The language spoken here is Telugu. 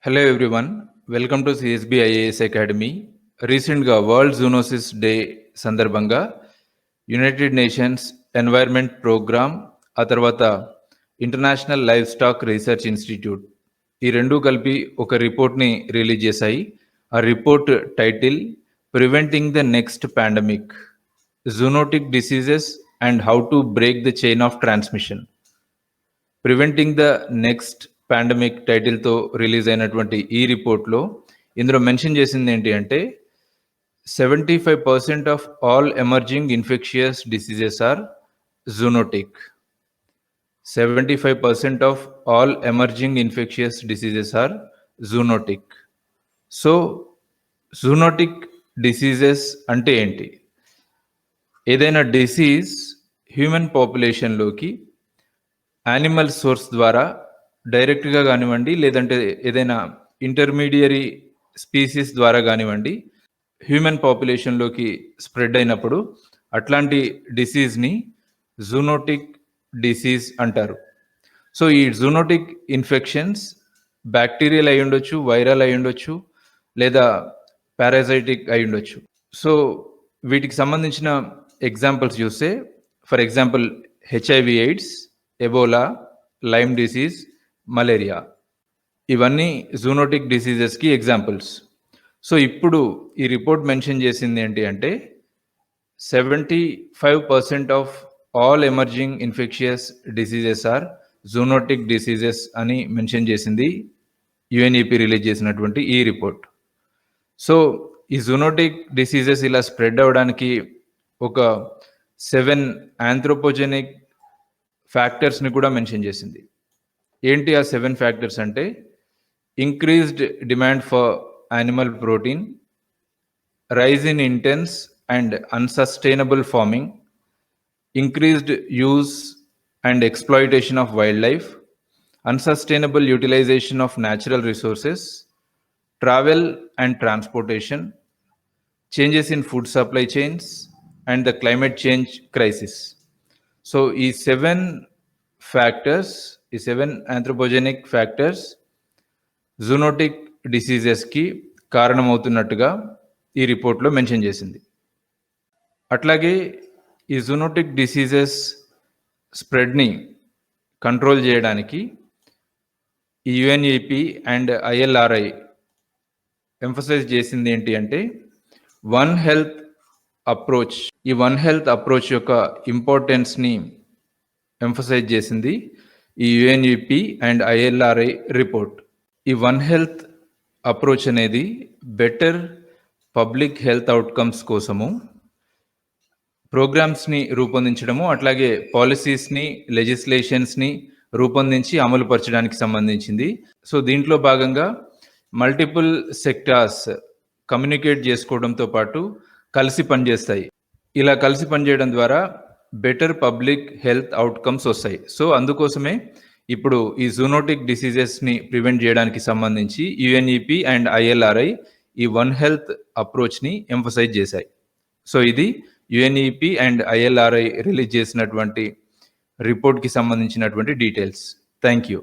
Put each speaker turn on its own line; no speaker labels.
Hello everyone, welcome to CSB IAS academy. రీసెంట్గా వరల్డ్ జూనోసిస్ డే సందర్భంగా యునైటెడ్ నేషన్స్ ఎన్వైర్న్మెంట్ ప్రోగ్రామ్, ఆ తర్వాత international livestock research institute ఈ రెండూ కలిపి ఒక రిపోర్ట్ని రిలీజ్ చేశాయి. ఆ report title preventing the next pandemic, zoonotic diseases and how to break the chain of transmission. Preventing the next pandemic టైటిల్తో రిలీజ్ అయినటువంటి ఈ రిపోర్ట్లో ఇందులో మెన్షన్ చేసింది ఏంటి అంటే 75% of all emerging infectious diseases are zoonotic. 75% of all emerging infectious diseases are zoonotic. So zoonotic diseases అంటే ఏంటి? ఏదైనా డిసీజ్ హ్యూమన్ పాపులేషన్లోకి యానిమల్ సోర్స్ ద్వారా డైరెక్ట్గా కానివ్వండి, లేదంటే ఏదైనా ఇంటర్మీడియరీ స్పీసీస్ ద్వారా కానివ్వండి, హ్యూమన్ పాపులేషన్లోకి స్ప్రెడ్ అయినప్పుడు అట్లాంటి డిసీజ్ని జూనోటిక్ డిసీజ్ అంటారు. సో ఈ జూనోటిక్ ఇన్ఫెక్షన్స్ బ్యాక్టీరియల్ అయి ఉండొచ్చు, వైరల్ అయి ఉండొచ్చు, లేదా పారాసైటిక్ అయి ఉండొచ్చు. సో వీటికి సంబంధించిన ఎగ్జాంపుల్స్ చూస్తే, for example HIV AIDS, Ebola, Lyme disease, malaria, ఇవన్నీ జూనోటిక్ డిసీజెస్కి ఎగ్జాంపుల్స్. సో ఇప్పుడు ఈ రిపోర్ట్ మెన్షన్ చేసింది ఏంటి అంటే 75% of all emerging infectious diseases are zoonotic diseases అని మెన్షన్ చేసింది యుఎన్ఈపి రిలీజ్ చేసినటువంటి ఈ రిపోర్ట్. సో ఈ జూనోటిక్ డిసీజెస్ ఇలా స్ప్రెడ్ అవ్వడానికి ఒక 7 ఆంథ్రోపోజెనిక్ ఫ్యాక్టర్స్ని కూడా మెన్షన్ చేసింది. ఏంటి ఆ 7 ఫ్యాక్టర్స్ అంటే increased demand for animal protein, rise in intense and unsustainable farming, increased use and exploitation of wildlife, unsustainable utilization of natural resources, travel and transportation, changes in food supply chains, and the climate change crisis. So ఈ 7 ఫ్యాక్టర్స్, ఈ 7 anthropogenic ఫ్యాక్టర్స్ జూనోటిక్ డిసీజెస్కి కారణమవుతున్నట్టుగా ఈ రిపోర్ట్లో మెన్షన్ చేసింది. అట్లాగే ఈ జూనోటిక్ డిసీజెస్ స్ప్రెడ్ని కంట్రోల్ చేయడానికి ఈ యుఎన్ఈపి అండ్ ఐఎల్ఆర్ఐ ఎంఫసైజ్ చేసింది ఏంటి అంటే వన్ హెల్త్ అప్రోచ్. ఈ వన్ హెల్త్ అప్రోచ్ యొక్క ఇంపార్టెన్స్ని ఎంఫసైజ్ చేసింది ఈ యుఎన్ఈపి అండ్ ఐఎల్ఆర్ఐ రిపోర్ట్. ఈ వన్ హెల్త్ అప్రోచ్ అనేది బెటర్ పబ్లిక్ హెల్త్ అవుట్కమ్స్ కోసము ప్రోగ్రామ్స్ని రూపొందించడము, అట్లాగే పాలసీస్ని, లెజిస్లేషన్స్ని రూపొందించి అమలుపరచడానికి సంబంధించింది. సో దీంట్లో భాగంగా మల్టిపుల్ సెక్టార్స్ కమ్యూనికేట్ చేసుకోవడంతో పాటు కలిసి పనిచేస్తాయి. ఇలా కలిసి పనిచేయడం ద్వారా బెటర్ పబ్లిక్ హెల్త్ అవుట్కమ్స్ వస్తాయి. సో అందుకోసమే ఇప్పుడు ఈ జూనోటిక్ డిసీజెస్ని ప్రివెంట్ చేయడానికి సంబంధించి యుఎన్ఈపి అండ్ ఐఎల్ఆర్ఐ ఈ వన్ హెల్త్ అప్రోచ్ని ఎంఫసైజ్ చేశాయి. సో ఇది యుఎన్ఈపి అండ్ ఐఎల్ఆర్ఐ రిలీజ్ చేసినటువంటి రిపోర్ట్కి సంబంధించినటువంటి డీటెయిల్స్. Thank you.